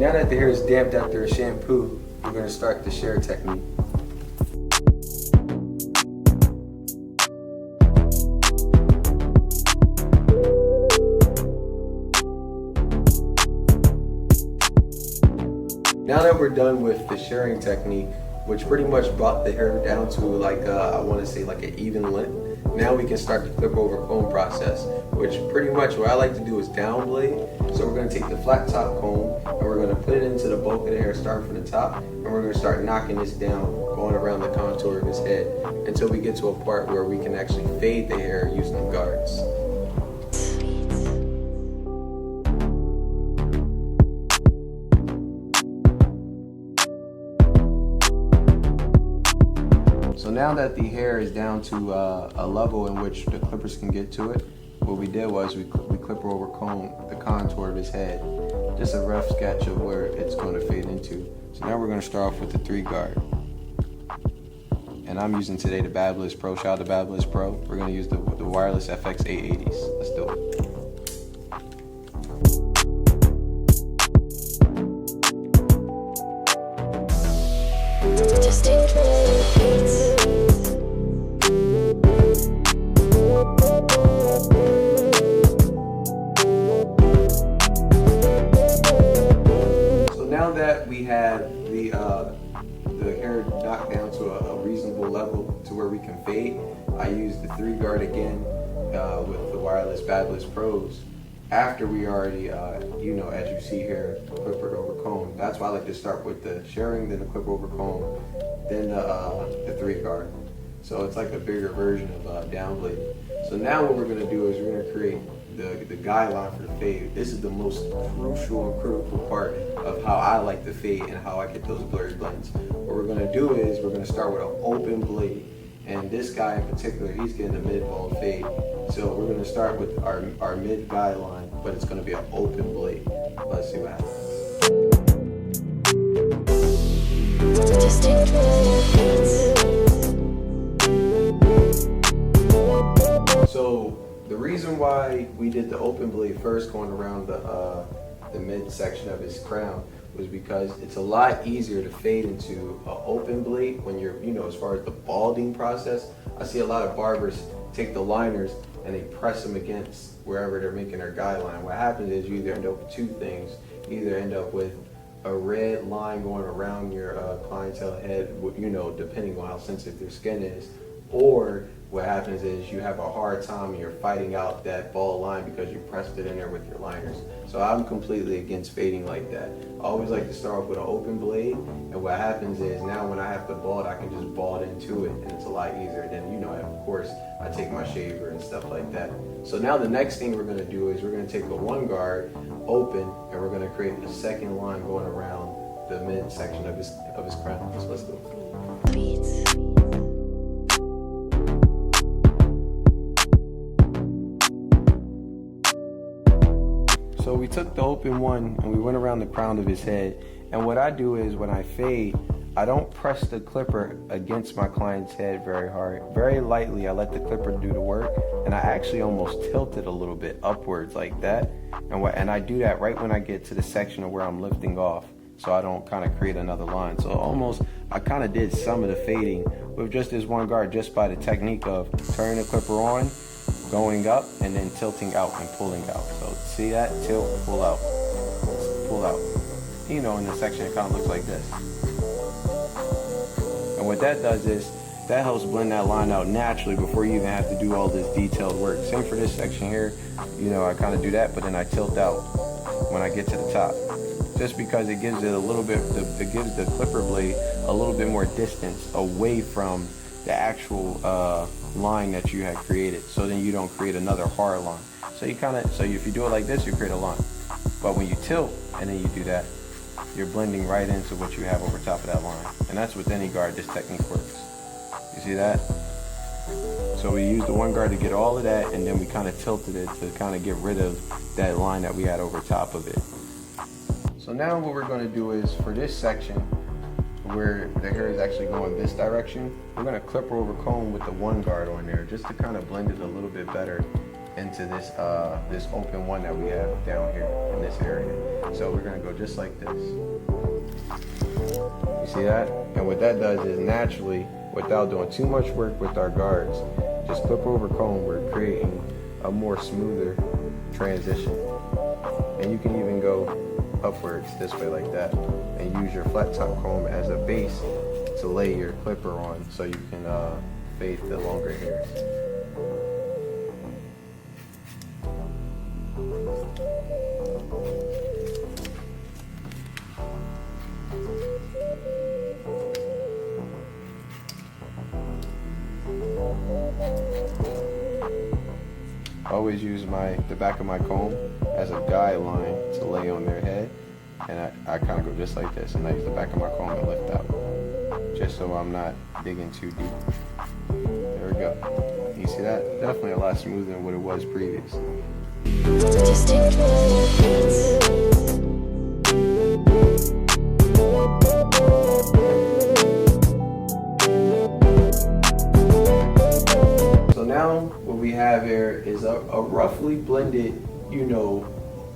now that the hair is damped after a shampoo, we're going to start the shear technique. Now that we're done with the shearing technique, which pretty much brought the hair down to like, I want to say like an even length, now we can start the clip over comb process, which pretty much what I like to do is down blade. So we're going to take the flat top comb and we're going to put it into the bulk of the hair starting from the top, and we're going to start knocking this down, going around the contour of his head until we get to a part where we can actually fade the hair using guards. So now that the hair is down to a level in which the clippers can get to it, what we did was we clipper over comb the contour of his head. Just a rough sketch of where it's going to fade into. So now we're going to start off with the 3 guard. And I'm using today the Barber Pro. Shout out to Barber Pro. We're going to use the wireless FX 880s. Let's do it. Just in case. So now that we have the hair knocked down to a reasonable level to where we can fade, I use the 3 guard again with the wireless Barber Pros. After we already, as you see here, clippered over comb. That's why I like to start with the shearing, then the clip over comb, then the 3 guard. So it's like a bigger version of down blade. So now what we're going to do is we're going to create the guideline for the fade. This is the most crucial and critical part of how I like to fade and how I get those blurry blends. What we're going to do is we're going to start with an open blade. And this guy in particular, he's getting a mid-bone fade. So we're going to start with our mid guideline, but it's going to be an open blade. Let's see what happens. Just in case. So the reason why we did the open blade first, going around the mid section of his crown, was because it's a lot easier to fade into an open blade when you're, as far as the balding process. I see a lot of barbers take the liners and they press them against wherever they're making their guideline. What happens is you either end up with 2 things. You either end up with a red line going around your clientele head, depending on how sensitive their skin is, or what happens is you have a hard time and you're fighting out that bald line because you pressed it in there with your liners. So I'm completely against fading like that. I always like to start off with an open blade, and what happens is now when I have to bald, I can just bald into it, and it's a lot easier. Then, of course, I take my shaver and stuff like that. So now the next thing we're going to do is we're going to take a 1 guard open, and we're going to create a second line going around the mid section of his crown. So let's do it. Beats. So we took the open one and we went around the crown of his head. And what I do is when I fade, I don't press the clipper against my client's head very hard. Very lightly, I let the clipper do the work, and I actually almost tilt it a little bit upwards like that. And I do that right when I get to the section of where I'm lifting off, so I don't kind of create another line. So almost, I kind of did some of the fading with just this 1 guard, just by the technique of turning the clipper on, going up, and then tilting out and pulling out. So see that? Tilt, pull out, pull out. In this section it kind of looks like this. And what that does is, that helps blend that line out naturally before you even have to do all this detailed work. Same for this section here, I kind of do that, but then I tilt out when I get to the top. Just because it gives it a little bit, it gives the clipper blade a little bit more distance away from the actual line that you had created, so then you don't create another hard line. So if you do it like this, you create a line. But when you tilt and then you do that, you're blending right into what you have over top of that line. And that's with any guard, this technique works. You see that? So we used the 1 guard to get all of that, and then we kind of tilted it to kind of get rid of that line that we had over top of it. So now what we're going to do is, for this section where the hair is actually going this direction, we're going to clipper over comb with the 1 guard on there just to kind of blend it a little bit better. into this this open one that we have down here in this area. So we're gonna go just like this. You see that? And what that does is naturally, without doing too much work with our guards, just clip over comb, we're creating a more smoother transition. And you can even go upwards this way like that and use your flat top comb as a base to lay your clipper on so you can fade the longer hairs. Always use the back of my comb as a guideline to lay on their head, and I kind of go just like this, and I use the back of my comb and lift out, just so I'm not digging too deep. There we go. You see that? Definitely a lot smoother than what it was previously. Distinct beats. So now what we have here is a roughly blended,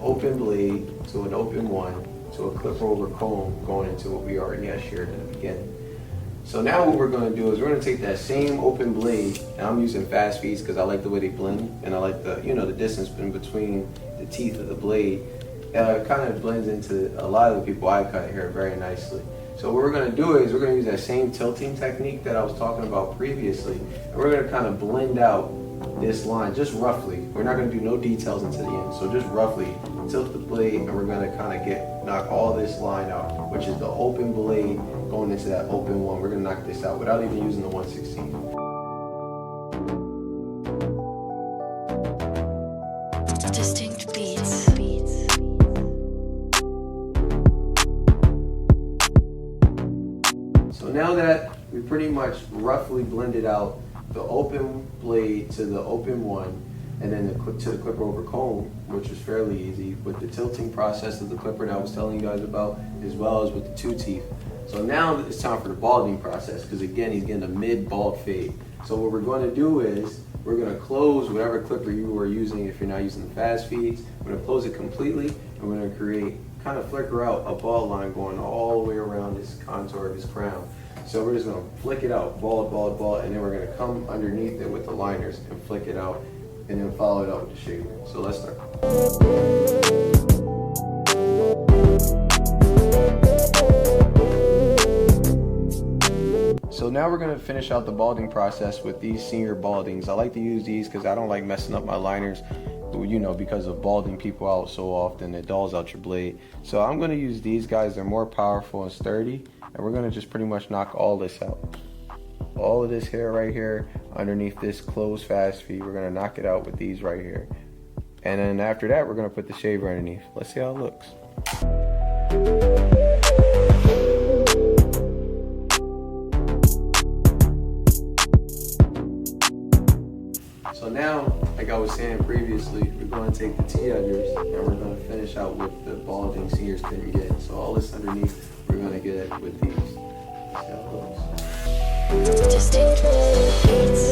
open blade to an open one to a clipper over comb going into what we already had shared in the beginning. So now what we're going to do is we're going to take that same open blade, and I'm using fast feeds because I like the way they blend, and I like the the distance in between the teeth of the blade. It kind of blends into a lot of the people I cut hair very nicely. So what we're going to do is we're going to use that same tilting technique that I was talking about previously, and we're going to kind of blend out this line just roughly. We're not going to do no details into the end, so just roughly tilt the blade, and we're going to kind of knock all this line out, which is the open blade going into that open one. We're going to knock this out without even using the 1/16. Distinct beats. So now that we pretty much roughly blended out the open blade to the open one, and then to the clipper over comb, which was fairly easy with the tilting process of the clipper that I was telling you guys about, as well as with the two teeth. So now it's time for the balding process, because again, he's getting a mid-bald fade. So what we're going to do is we're going to close whatever clipper you were using. If you're not using the fast feeds, we're going to close it completely, and we're going to kind of flicker out a bald line going all the way around this contour of his crown. So we're just going to flick it out, bald, bald, bald, and then we're going to come underneath it with the liners and flick it out, and then follow it up with the shaver. So let's start. So now we're going to finish out the balding process with these senior baldings. I like to use these because I don't like messing up my liners, because of balding people out so often. It dulls out your blade. So I'm going to use these guys. They're more powerful and sturdy, and we're going to just pretty much knock all this out. All of this hair right here underneath this closed fast feed, we're going to knock it out with these right here. And then after that, we're going to put the shaver underneath. Let's see how it looks. So now, like I was saying previously, we're going to take the T-unders and we're going to finish out with the balding seniors couldn't get. So all this underneath, we're going to get it with these. Let's see how it looks. Distinct beats.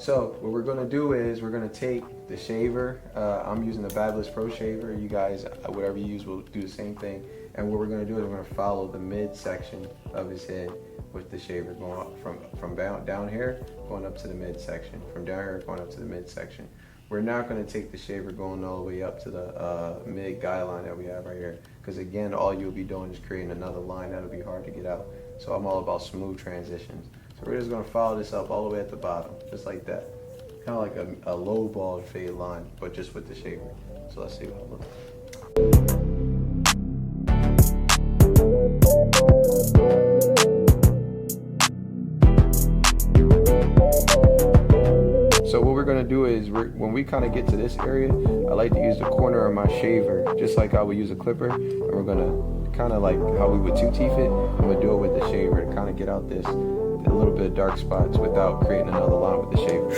So what we're going to do is we're going to take the shaver. I'm using the Fabulous Pro shaver. You guys, whatever you use, will do the same thing. And what we're going to do is we're going to follow the midsection of his head with the shaver going up from down here going up to the midsection. From down here going up to the midsection. We're not going to take the shaver going all the way up to the mid guideline that we have right here. Because again, all you'll be doing is creating another line that'll be hard to get out. So I'm all about smooth transitions. So we're just going to follow this up all the way at the bottom, just like that. Kind of like a low bald fade line, but just with the shaver. So let's see how it looks. So what we're going to do is, when we kind of get to this area, I like to use the corner of my shaver, just like I would use a clipper. And we're going to kind of like how we would two-teeth it, I'm going to do it with the shaver to kind of get out a little bit of dark spots without creating another line with the shaver.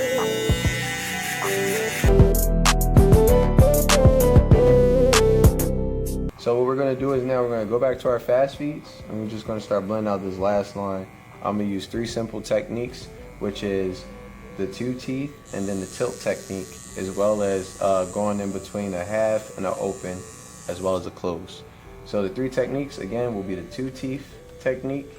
So what we're going to do is now we're going to go back to our fast feeds, and we're just going to start blending out this last line. I'm going to use 3 simple techniques. which is the 2 teeth and then the tilt technique, as well as going in between a half and an open, as well as a close. So the 3 techniques again will be the 2 teeth technique,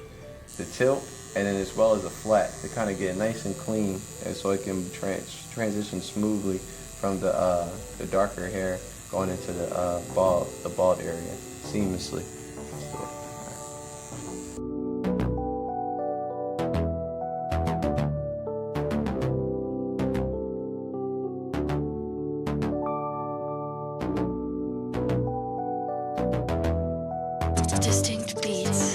the tilt, and then as well as a flat to kind of get it nice and clean, and so it can transition smoothly from the darker hair going into the bald area seamlessly. Distinct beats.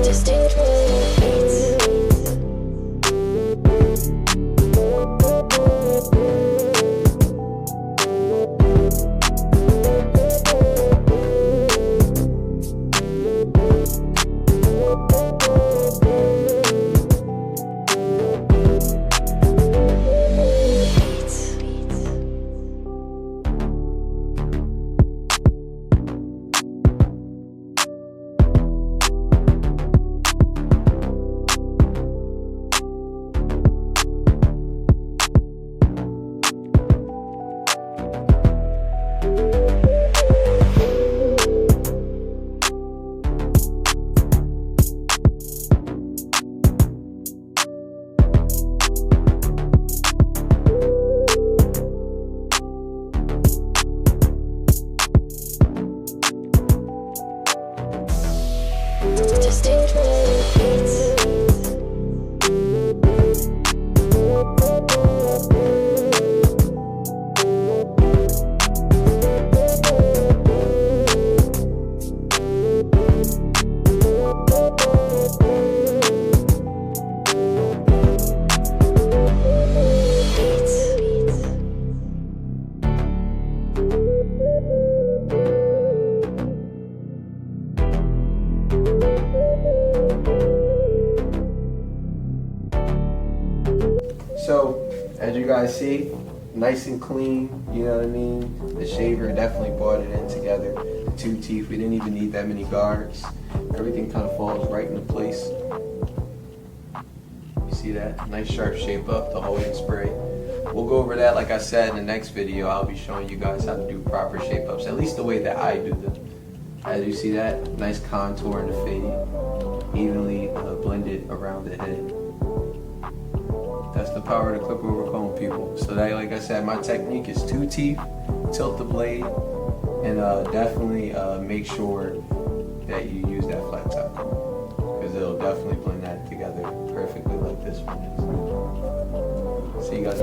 Distinct beats. Distinct beats. So, as you guys see, nice and clean, you know what I mean? The shaver definitely brought it in together. The 2 teeth, we didn't even need that many guards. Everything kind of falls right into place. You see that? Nice sharp shape up, the Holding spray. We'll go over that, like I said, in the next video. I'll be showing you guys how to do proper shape ups, at least the way that I do them. As you see that, nice contour in the fade, evenly blended around the head. That's the power of the clip over comb, people. So that, like I said, my technique is 2 teeth, tilt the blade, and definitely make sure that you use that flat top comb, because it'll definitely blend that together perfectly like this one is. See you guys.